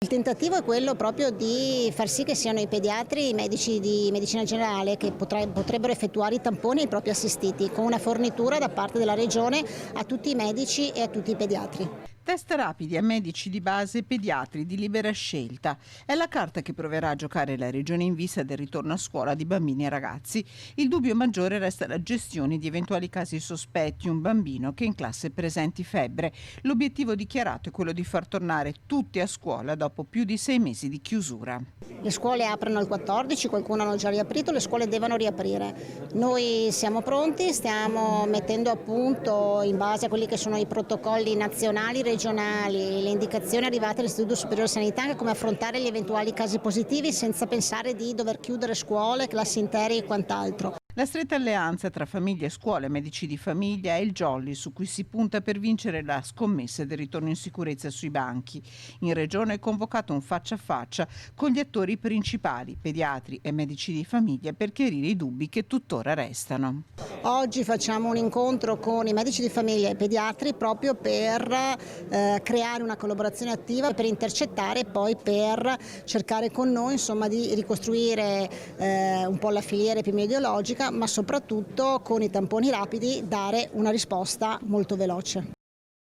Il tentativo è quello proprio di far sì che siano i pediatri, i medici di medicina generale che potrebbero effettuare i tamponi ai propri assistiti, con una fornitura da parte della Regione a tutti i medici e a tutti i pediatri. Test rapidi a medici di base e pediatri di libera scelta. È la carta che proverà a giocare la Regione in vista del ritorno a scuola di bambini e ragazzi. Il dubbio maggiore resta la gestione di eventuali casi sospetti, un bambino che in classe presenti febbre. L'obiettivo dichiarato è quello di far tornare tutti a scuola dopo più di 6 mesi di chiusura. Le scuole aprono il 14, qualcuno hanno già riaprito, le scuole devono riaprire. Noi siamo pronti, stiamo mettendo a punto, in base a quelli che sono i protocolli nazionali, regionali, le indicazioni arrivate all'Istituto Superiore di Sanità, come affrontare gli eventuali casi positivi senza pensare di dover chiudere scuole, classi intere e quant'altro. La stretta alleanza tra famiglie e scuole, medici di famiglia è il jolly su cui si punta per vincere la scommessa del ritorno in sicurezza sui banchi. In Regione è convocato un faccia a faccia con gli attori principali, pediatri e medici di famiglia, per chiarire i dubbi che tuttora restano. Oggi facciamo un incontro con i medici di famiglia e i pediatri proprio per creare una collaborazione attiva, per intercettare e poi per cercare con noi di ricostruire un po' la filiera epidemiologica, ma soprattutto con i tamponi rapidi dare una risposta molto veloce.